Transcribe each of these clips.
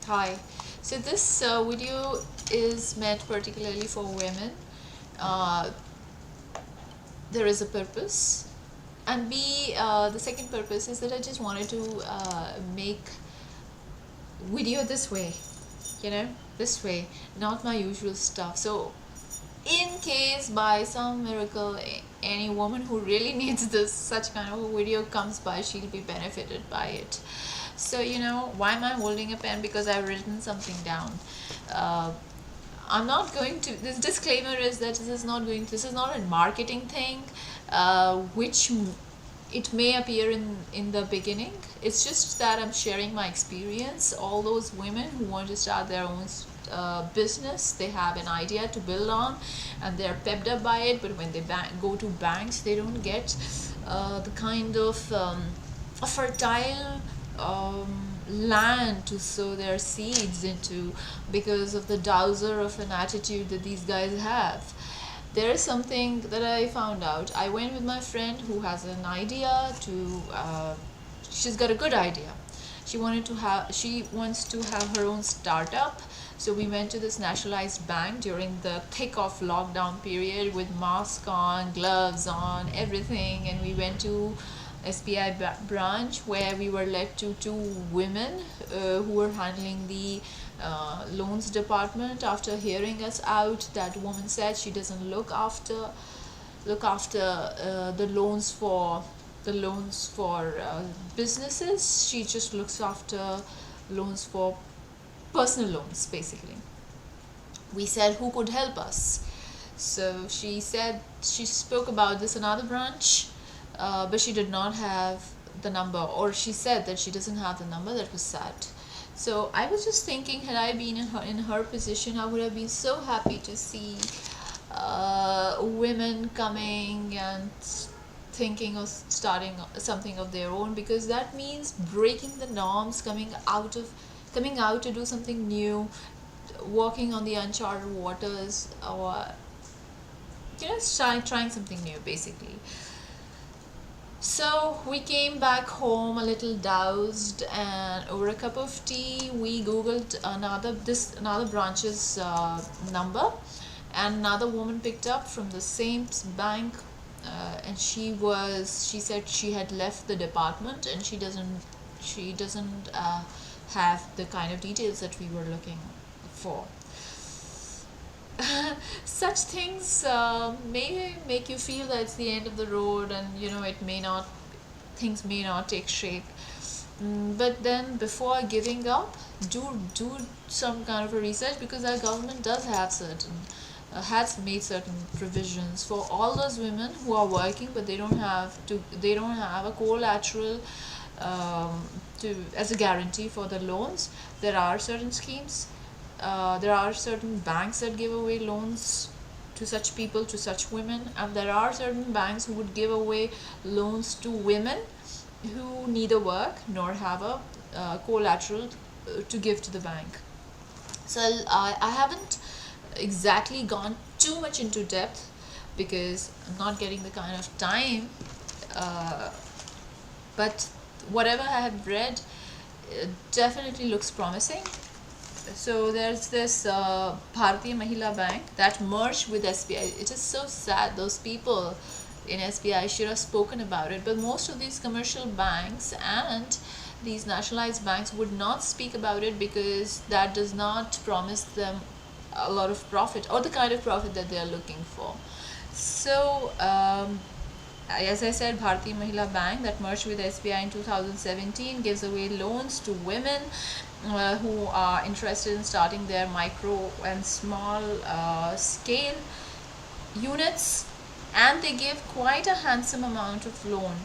Hi. So this video is meant particularly for women. Uh, there is a purpose, and the second purpose is that I just wanted to make video this way, this way, not my usual stuff. So in case by some miracle any woman who really needs this such kind of a video comes by, she'll be benefited by it. So why am I holding a pen? Because I've written something down. uh, I'm not going to, this disclaimer is that this is not a marketing thing, which it may appear in the beginning. It's just that I'm sharing my experience. All those women who want to start their own business, they have an idea to build on and they're pepped up by it, but when they go to banks, they don't get the kind of a fertile land to sow their seeds into, because of the dowser of an attitude that these guys have. There is something that I found out. I went with my friend who has an idea to she's got a good idea. She wants to have her own startup. So we went to this nationalized bank during the thick of lockdown period with mask on, gloves on, everything, and we went to SBI branch, where we were led to two women who were handling the loans department. After hearing us out, that woman said she doesn't look after the loans for businesses. She just looks after loans for personal loans, basically. We said who could help us. So she spoke about this another branch, but she did not have the number, or she said that she doesn't have the number. That was sad. So I was just thinking, had I been in her position, I would have been so happy to see women coming and thinking of starting something of their own, because that means breaking the norms, coming out to do something new, walking on the uncharted waters, or trying something new, basically. So we came back home a little doused, and over a cup of tea, we googled another branch's number, and another woman picked up from the same bank, and she said she had left the department and she doesn't have the kind of details that we were looking for. Such things may make you feel that it's the end of the road, and it may not, things may not take shape. But then before giving up, do some kind of a research, because our government does have has made certain provisions for all those women who are working, but they don't have a collateral as a guarantee for the loans. There are certain schemes, there are certain banks that give away loans to such people, to such women, and there are certain banks who would give away loans to women who neither work nor have a collateral to give to the bank. So I haven't exactly gone too much into depth, because I'm not getting the kind of time, uh, but whatever I have read definitely looks promising. So there's this Bharatiya Mahila Bank that merged with SBI. It is so sad. Those people in SBI should have spoken about it. But most of these commercial banks and these nationalized banks would not speak about it, because that does not promise them a lot of profit, or the kind of profit that they are looking for. So as I said, Bharati Mahila Bank that merged with SBI in 2017 gives away loans to women who are interested in starting their micro and small scale units, and they give quite a handsome amount of loan,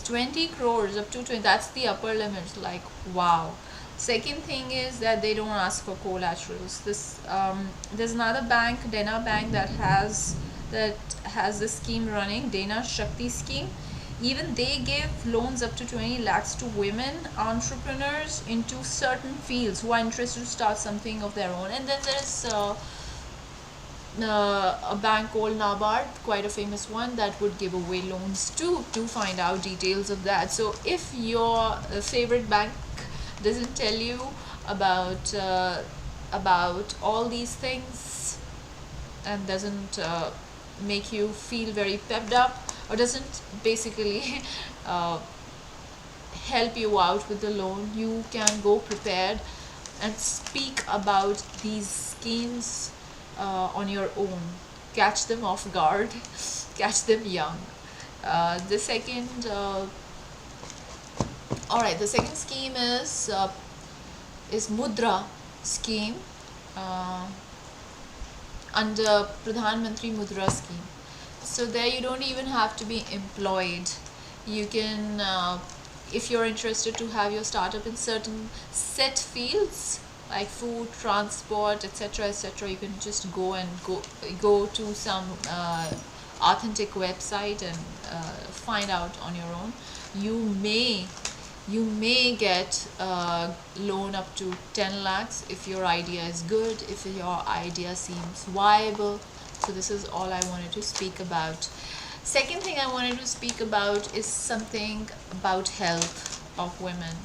20 crores up to 20. That's the upper limit. Like, wow. Second thing is that they don't ask for collaterals. There's another bank, Dena Bank, that has this scheme running, Dena Shakti scheme. Even they give loans up to 20 lakhs to women entrepreneurs into certain fields who are interested to start something of their own. And then there's a bank called NABARD, quite a famous one, that would give away loans too. To find out details of that, so if your favorite bank doesn't tell you, about uh, about all these things, and doesn't make you feel very pepped up, or doesn't basically uh, help you out with the loan, you can go prepared and speak about these schemes on your own. Catch them off guard, catch them young. The second, all right, the second scheme is Mudra scheme, uh, under Pradhan Mantri Mudra scheme. So there you don't even have to be employed. You can, if you're interested to have your startup in certain set fields like food, transport, etc., etc., you can just go to some authentic website and find out on your own. You may get a loan up to 10 lakhs if your idea is good, if your idea seems viable. So this is all I wanted to speak about. Second thing I wanted to speak about is something about health of women.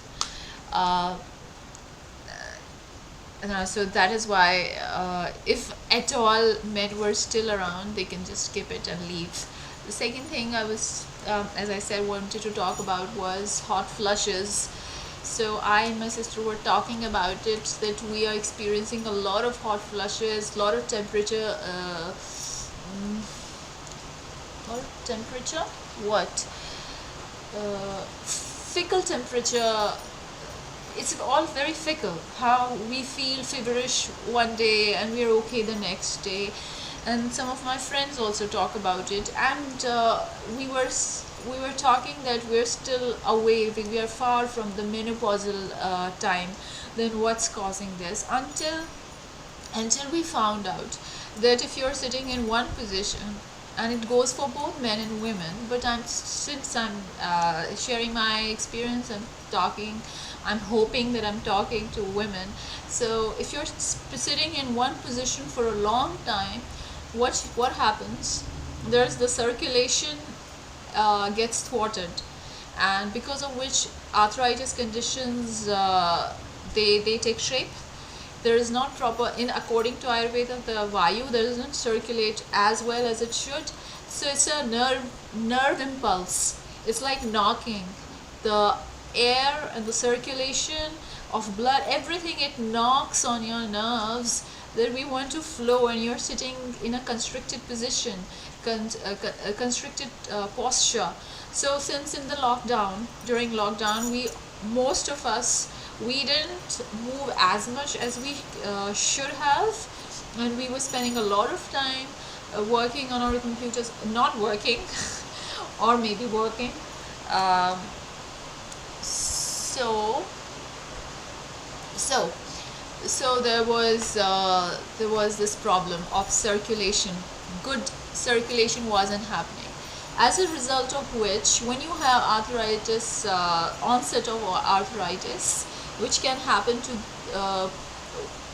Uh, so that is why, if at all men were still around, they can just skip it and leave. The second thing I was, as I said, wanted to talk about was hot flushes. So I and my sister were talking about it, that we are experiencing a lot of hot flushes, lot of temperature, what? Fickle temperature. It's all very fickle. How we feel feverish one day and we're okay the next day. And some of my friends also talk about it. And we were talking that we're still away. We are far from the menopausal time. Then what's causing this? Until we found out that if you're sitting in one position, and it goes for both men and women, but since I'm sharing my experience and talking, I'm hoping that I'm talking to women. So if you're sitting in one position for a long time, what happens? There's the circulation gets thwarted, and because of which arthritis conditions they take shape. There is not proper, in according to Ayurveda, the Vayu doesn't circulate as well as it should. So it's a nerve impulse. It's like knocking. The air and the circulation of blood, everything, it knocks on your nerves that we want to flow, and you're sitting in a constricted position, a constricted posture. So since in the during lockdown, most of us, we didn't move as much as we should have, and we were spending a lot of time working on our computers, not working, or maybe working. Um, so so so there was this problem of circulation. Good circulation wasn't happening, as a result of which, when you have arthritis, onset of arthritis, which can happen to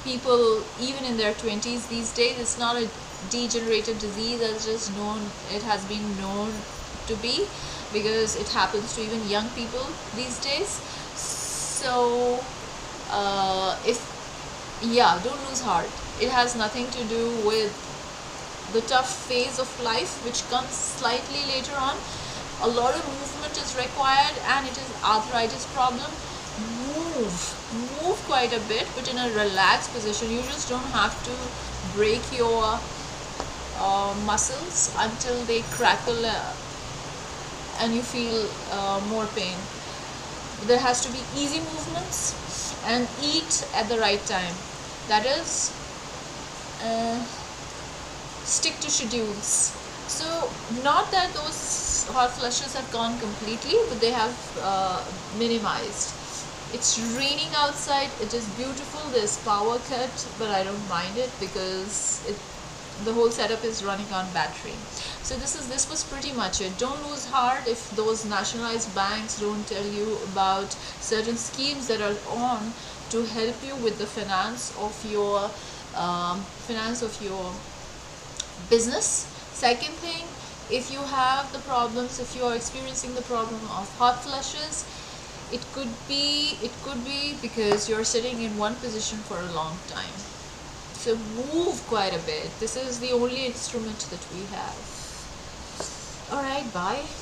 people even in their 20s these days. It's not a degenerative disease as just known, it has been known to be, because it happens to even young people these days. So don't lose heart. It has nothing to do with the tough phase of life, which comes slightly later on. A lot of movement is required, and it is arthritis problem. Move quite a bit, but in a relaxed position. You just don't have to break your muscles until they crackle and you feel more pain. There has to be easy movements, and eat at the right time. That is, stick to schedules. So not that those hot flushes have gone completely, but they have minimized. It's raining outside, it is beautiful, there's power cut, but I don't mind it because the whole setup is running on battery. So this was pretty much it. Don't lose heart if those nationalized banks don't tell you about certain schemes that are on to help you with the finance of your business. Second thing, if you have the problems, if you are experiencing the problem of hot flushes, It could be because you're sitting in one position for a long time. So move quite a bit. This is the only instrument that we have. All right, bye.